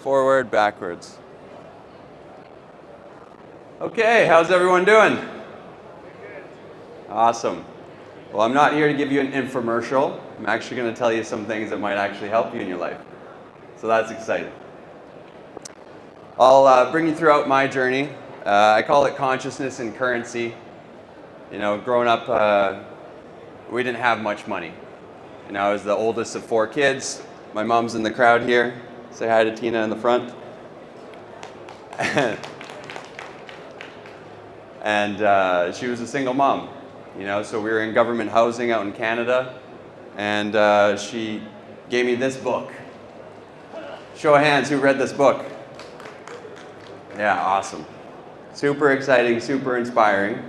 Forward, backwards. Okay, how's everyone doing? Awesome. Well, I'm not here to give you an infomercial. I'm actually going to tell you some things that might actually help you in your life. So that's exciting. I'll bring you throughout my journey. I call it consciousness and currency. You know, growing up, we didn't have much money. You know, I was the oldest of 4 kids. My mom's in the crowd here. Say hi to Tina in the front. And she was a single mom, you know, so we were in government housing out in Canada, and she gave me this book. Show of hands, who read this book? Yeah, awesome. Super exciting, super inspiring.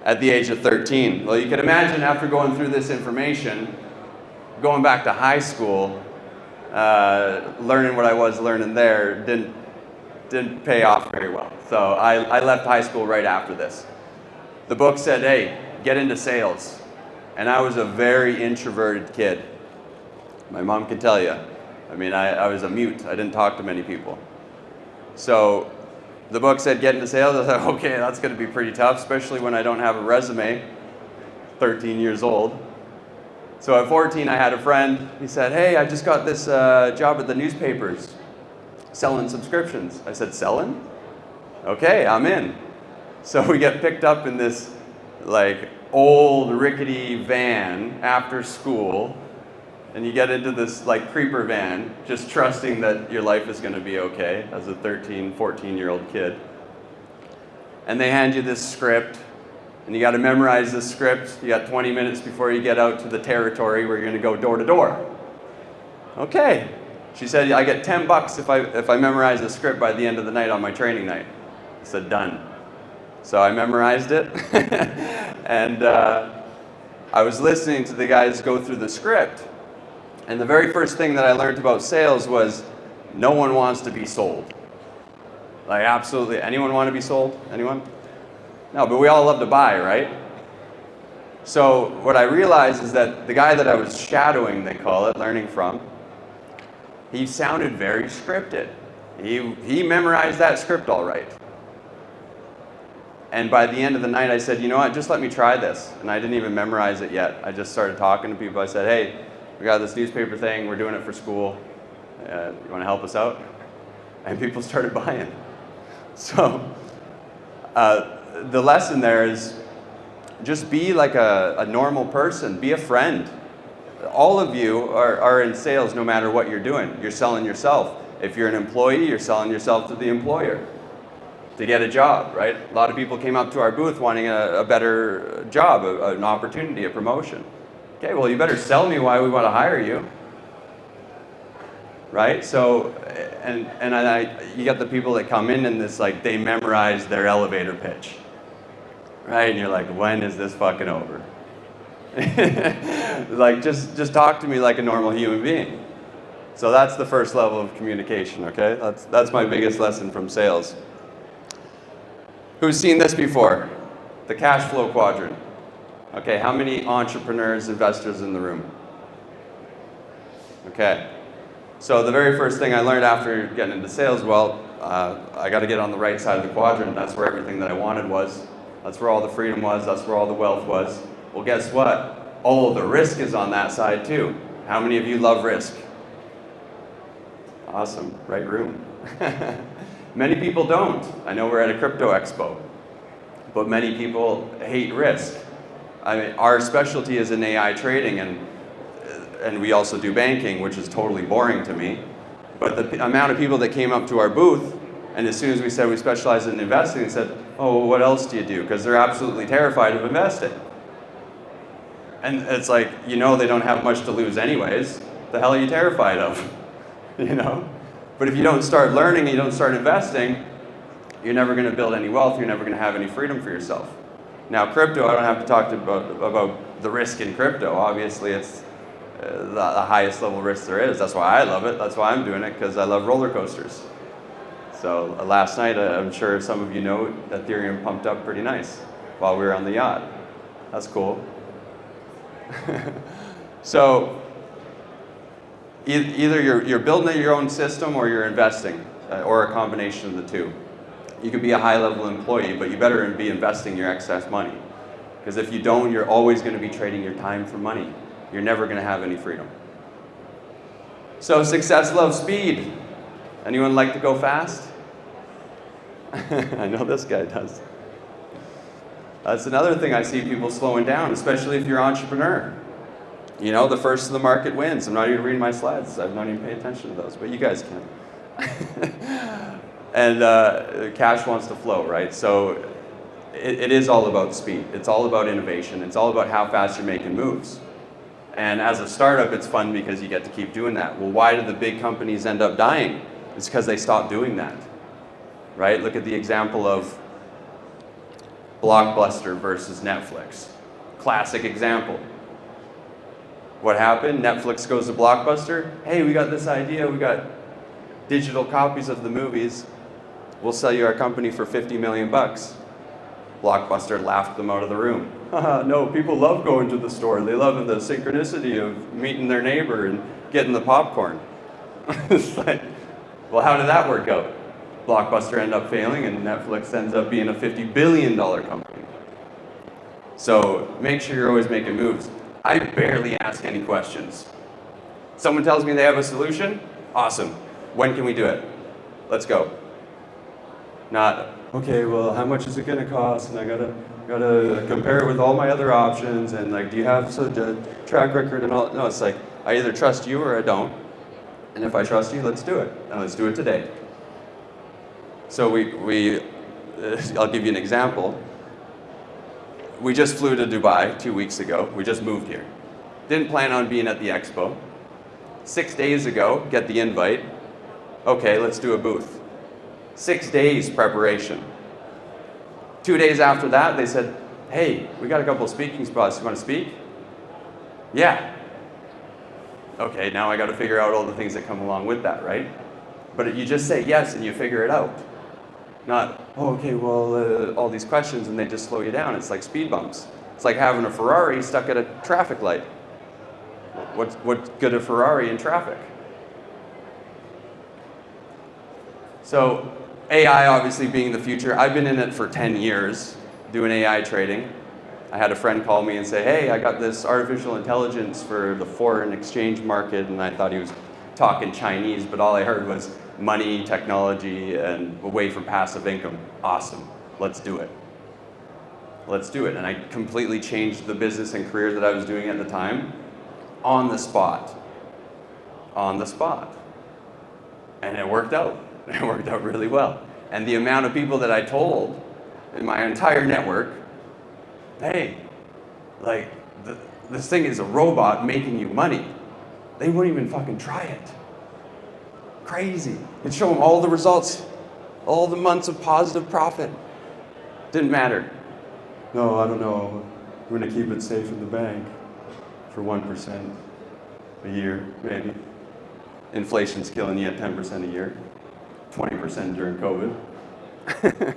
At the age of 13. Well, you can imagine after going through this information, going back to high school, learning what I was learning there didn't pay off very well. So I left high school right after this. The book said, hey, get into sales. And I was a very introverted kid. My mom can tell you. I mean, I was a mute. I didn't talk to many people. So the book said get into sales. I thought, okay, that's going to be pretty tough, especially when I don't have a resume, 13 years old. So at 14, I had a friend. He said, hey, I just got this job at the newspapers, selling subscriptions. I said, selling? Okay, I'm in. So we get picked up in this like old rickety van after school, and you get into this like creeper van, just trusting that your life is going to be okay as a 13, 14-year-old kid. And they hand you this script, and you got to memorize this script. You got 20 minutes before you get out to the territory where you're going to go door to door. Okay. She said, I get $10 if I memorize the script by the end of the night on my training night. I said, done. So I memorized it, and I was listening to the guys go through the script. And the very first thing that I learned about sales was no one wants to be sold. Like, absolutely. Anyone want to be sold? Anyone? No, but we all love to buy, right? So what I realized is that the guy that I was shadowing, they call it, learning from, he sounded very scripted. He memorized that script all right. And by the end of the night, I said, you know what, just let me try this. And I didn't even memorize it yet. I just started talking to people. I said, hey, we got this newspaper thing. We're doing it for school. You want to help us out? And people started buying. So the lesson there is just be like a normal person. Be a friend. All of you are in sales no matter what you're doing. You're selling yourself. If you're an employee, you're selling yourself to the employer to get a job, right? A lot of people came up to our booth wanting a better job, an opportunity, a promotion. Okay, well, you better sell me why we want to hire you, right? So, you got the people that come in and this, like, they memorize their elevator pitch, right? And you're like, when is this fucking over? Like, just talk to me like a normal human being. So that's the first level of communication, okay? That's my biggest lesson from sales. Who's seen this before? The cash flow quadrant. Okay, how many entrepreneurs, investors in the room? Okay. So the very first thing I learned after getting into sales, I got to get on the right side of the quadrant. That's where everything that I wanted was. That's where all the freedom was. That's where all the wealth was. Well, guess what? All of the risk is on that side too. How many of you love risk? Awesome, right room. Many people don't. I know we're at a crypto expo, but many people hate risk. I mean, our specialty is in AI trading, and we also do banking, which is totally boring to me. But the amount of people that came up to our booth, and as soon as we said we specialize in investing, they said, oh, what else do you do? Because they're absolutely terrified of investing. And it's like, you know, they don't have much to lose anyways. The hell are you terrified of? You know? But if you don't start learning, you don't start investing, you're never going to build any wealth, you're never going to have any freedom for yourself. Now, crypto, I don't have to talk about the risk in crypto. Obviously, it's the highest level risk there is. That's why I love it. That's why I'm doing it, because I love roller coasters. So last night, I'm sure some of you know, Ethereum pumped up pretty nice while we were on the yacht. That's cool. So Either you're building your own system or you're investing, or a combination of the two. You could be a high-level employee, but you better be investing your excess money. Because if you don't, you're always going to be trading your time for money. You're never going to have any freedom. So success loves speed. Anyone like to go fast? I know this guy does. That's another thing I see people slowing down, especially if you're an entrepreneur. You know, the first of the market wins. I'm not even reading my slides. I'm not even paying attention to those, but you guys can. And cash wants to flow, right? So it is all about speed. It's all about innovation. It's all about how fast you're making moves. And as a startup, it's fun because you get to keep doing that. Well, why do the big companies end up dying? It's because they stopped doing that, right? Look at the example of Blockbuster versus Netflix. Classic example. What happened? Netflix goes to Blockbuster. Hey, we got this idea. We got digital copies of the movies. We'll sell you our company for $50 million. Blockbuster laughed them out of the room. No, people love going to the store. They love the synchronicity of meeting their neighbor and getting the popcorn. It's like, well, how did that work out? Blockbuster ended up failing and Netflix ends up being a $50 billion company. So make sure you're always making moves. I barely ask any questions. Someone tells me they have a solution, awesome. When can we do it? Let's go. Not, okay, well, how much is it gonna cost? And I gotta compare it with all my other options, and like, do you have such a track record and all? No, it's like, I either trust you or I don't. And if I trust you, let's do it. And let's do it today. So I'll give you an example. We just flew to Dubai 2 weeks ago. We just moved here. Didn't plan on being at the expo. 6 days ago, get the invite. Okay, let's do a booth. 6 days preparation. 2 days after that, they said, hey, we got a couple of speaking spots. You want to speak? Yeah. Okay, now I got to figure out all the things that come along with that, right? But you just say yes and you figure it out. Not, oh, okay, well, all these questions, and they just slow you down. It's like speed bumps. It's like having a Ferrari stuck at a traffic light. What's good a Ferrari in traffic? So AI obviously being the future. I've been in it for 10 years doing AI trading. I had a friend call me and say, hey, I got this artificial intelligence for the foreign exchange market, and I thought he was talking Chinese, but all I heard was money, technology, and a way for passive income. Awesome, let's do it. Let's do it. And I completely changed the business and career that I was doing at the time on the spot. On the spot. And it worked out. It worked out really well. And the amount of people that I told in my entire network, hey, like, this thing is a robot making you money. They wouldn't even fucking try it. Crazy. You'd show them all the results, all the months of positive profit. Didn't matter. No, I don't know. We're going to keep it safe in the bank for 1% a year, maybe. Inflation's killing you at 10% a year, 20% during COVID.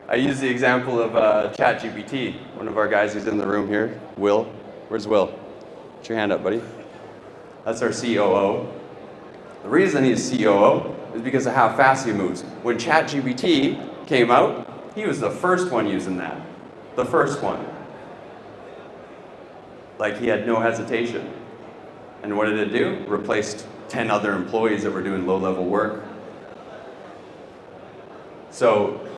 I use the example of ChatGPT. One of our guys who's in the room here, Will. Where's Will? Put your hand up, buddy. That's our COO. The reason he's COO is because of how fast he moves. When ChatGPT came out, he was the first one using that. The first one. Like, he had no hesitation. And what did it do? Replaced 10 other employees that were doing low-level work. So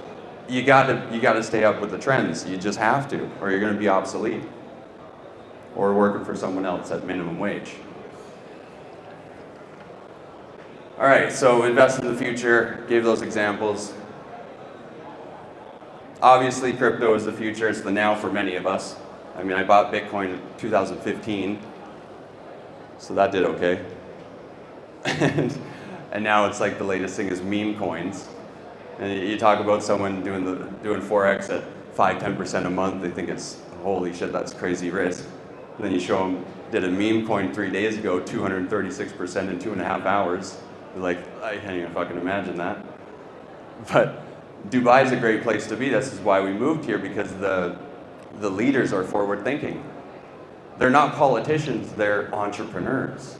you gotta stay up with the trends. You just have to, or you're gonna be obsolete. Or working for someone else at minimum wage. All right, so invest in the future, gave those examples. Obviously, crypto is the future. It's the now for many of us. I mean, I bought Bitcoin in 2015, so that did okay. And now it's like the latest thing is meme coins. And you talk about someone doing Forex at 5-10% a month, they think it's, holy shit, that's crazy risk. And then you show them, did a meme coin 3 days ago, 236% in 2.5 hours. They're like, I can't even fucking imagine that. But Dubai is a great place to be. This is why we moved here, because the leaders are forward thinking. They're not politicians, they're entrepreneurs.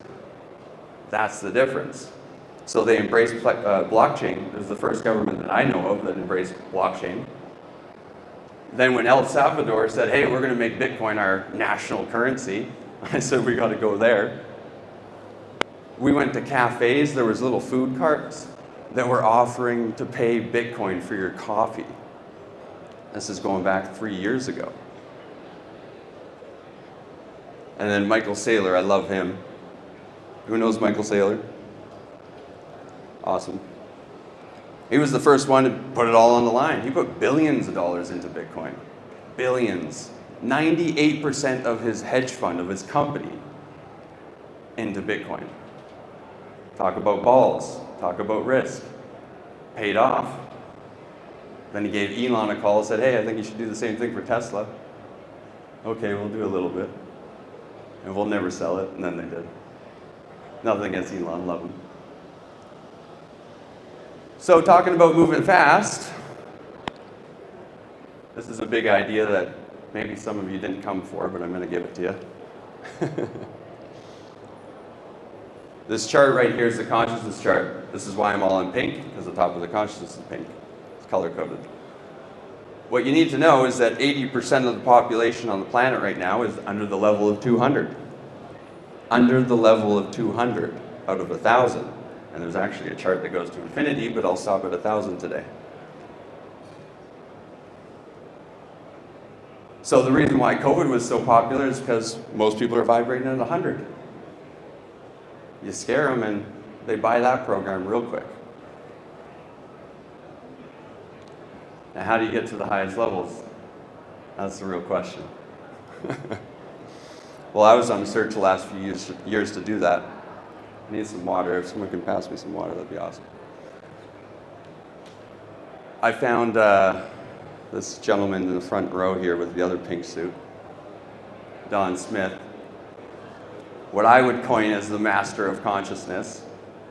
That's the difference. So they embraced blockchain. It was the first government that I know of that embraced blockchain. Then when El Salvador said, hey, we're going to make Bitcoin our national currency, I said, we got to go there. We went to cafes. There was little food carts that were offering to pay Bitcoin for your coffee. This is going back 3 years ago. And then Michael Saylor, I love him. Who knows Michael Saylor? Awesome. He was the first one to put it all on the line. He put billions of dollars into Bitcoin. Billions. 98% of his hedge fund, of his company, into Bitcoin. Talk about balls. Talk about risk. Paid off. Then he gave Elon a call and said, hey, I think you should do the same thing for Tesla. Okay, we'll do a little bit. And we'll never sell it. And then they did. Nothing against Elon, love him. So talking about moving fast, this is a big idea that maybe some of you didn't come for, but I'm going to give it to you. This chart right here is the consciousness chart. This is why I'm all in pink, because the top of the consciousness is pink. It's color-coded. What you need to know is that 80% of the population on the planet right now is under the level of 200. Under the level of 200 out of 1,000. And there's actually a chart that goes to infinity, but I'll stop at 1,000 today. So the reason why COVID was so popular is because most people are vibrating at 100. You scare them and they buy that program real quick. Now how do you get to the highest levels? That's the real question. Well, I was on a search the last few years to do that. I need some water. If someone can pass me some water, that'd be awesome. I found this gentleman in the front row here with the other pink suit, Don Smith. What I would coin as the master of consciousness.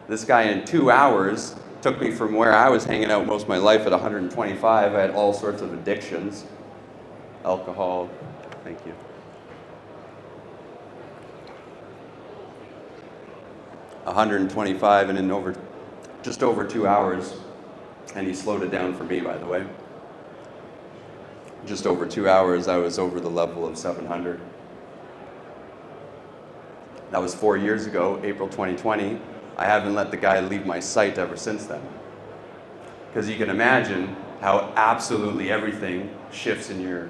This guy in 2 hours took me from where I was hanging out most of my life at 125. I had all sorts of addictions. Alcohol, thank you. 125 and in just over 2 hours, and he slowed it down for me, by the way. Just over 2 hours, I was over the level of 700. That was 4 years ago, April 2020. I haven't let the guy leave my sight ever since then. Because you can imagine how absolutely everything shifts in your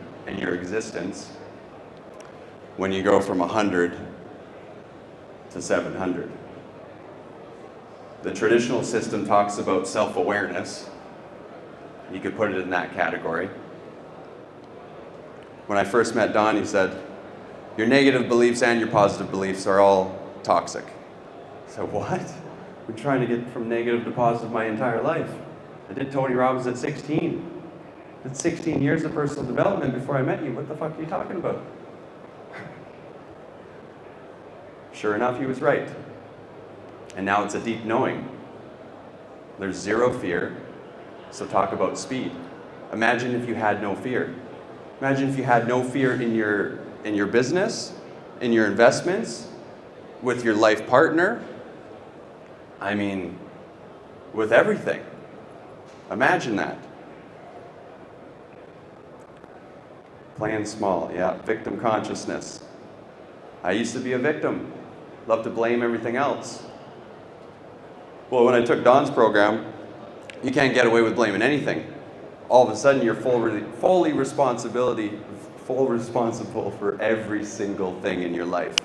existence when you go from 100 to 700. The traditional system talks about self-awareness. You could put it in that category. When I first met Don, he said, your negative beliefs and your positive beliefs are all toxic. I said, what? I've been trying to get from negative to positive my entire life. I did Tony Robbins at 16. That's 16 years of personal development before I met you. What the fuck are you talking about? Sure enough, he was right. And now it's a deep knowing. There's zero fear. So talk about speed. Imagine if you had no fear. Imagine if you had no fear in your business, in your investments, with your life partner. I mean, with everything. Imagine that. Playing small, yeah. Victim consciousness. I used to be a victim. Love to blame everything else. Well, when I took Don's program, you can't get away with blaming anything. All of a sudden, you're fully responsible for every single thing in your life.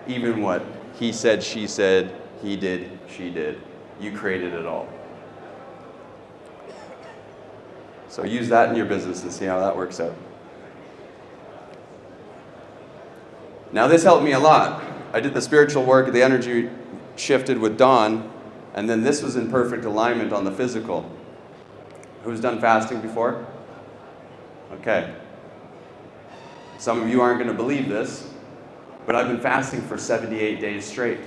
Even what he said, she said, he did, she did. You created it all. So use that in your business and see how that works out. Now this helped me a lot. I did the spiritual work, the energy shifted with Don, and then this was in perfect alignment on the physical. Who's done fasting before? Okay. Some of you aren't going to believe this, but I've been fasting for 78 days straight.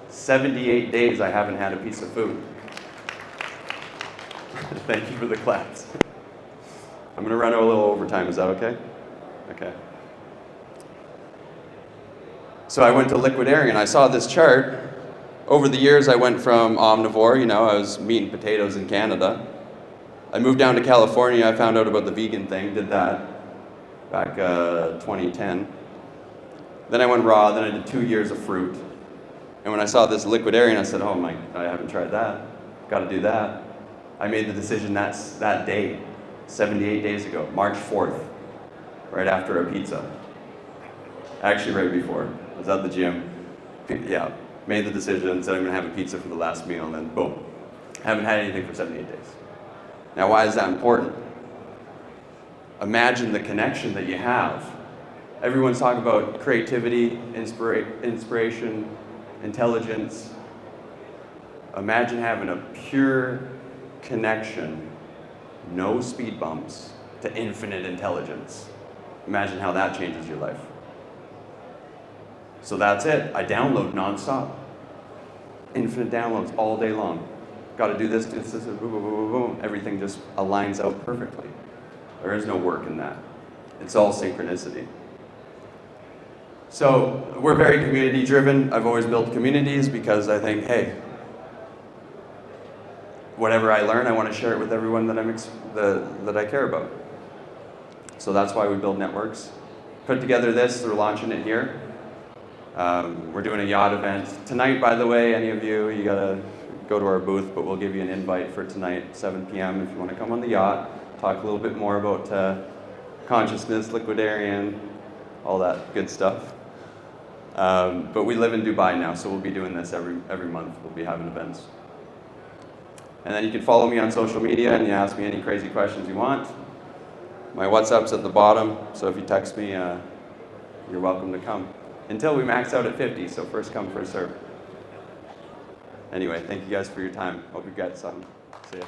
78 days I haven't had a piece of food. Thank you for the claps. I'm going to run a little overtime. Is that okay? Okay. So I went to Liquidarian. I saw this chart. Over the years, I went from omnivore, I was meat and potatoes in Canada. I moved down to California. I found out about the vegan thing, did that back 2010. Then I went raw, then I did 2 years of fruit. And when I saw this Liquidarian, I said, oh I haven't tried that. Got to do that. I made the decision that day, 78 days ago, March 4th, right after a pizza. Actually, right before. I was at the gym. Yeah, made the decision, said I'm going to have a pizza for the last meal, and then boom. Haven't had anything for 78 days. Now, why is that important? Imagine the connection that you have. Everyone's talking about creativity, inspiration, intelligence. Imagine having a pure connection, no speed bumps, to infinite intelligence. Imagine how that changes your life. So that's it. I download nonstop. Infinite downloads all day long. Got to do this, boom, boom, boom, boom, boom. Everything just aligns out perfectly. There is no work in that. It's all synchronicity. So we're very community driven. I've always built communities because I think, hey, whatever I learn, I want to share it with everyone that I care about. So that's why we build networks. Put together this, we're launching it here. We're doing a yacht event. Tonight, by the way, any of you gotta go to our booth, but we'll give you an invite for tonight, 7 p.m. if you want to come on the yacht, talk a little bit more about consciousness, Liquidarian, all that good stuff. But we live in Dubai now, so we'll be doing this every month. We'll be having events. And then you can follow me on social media and you ask me any crazy questions you want. My WhatsApp's at the bottom, so if you text me, you're welcome to come. Until we max out at 50, so first come, first serve. Anyway, thank you guys for your time. Hope you got something. See ya.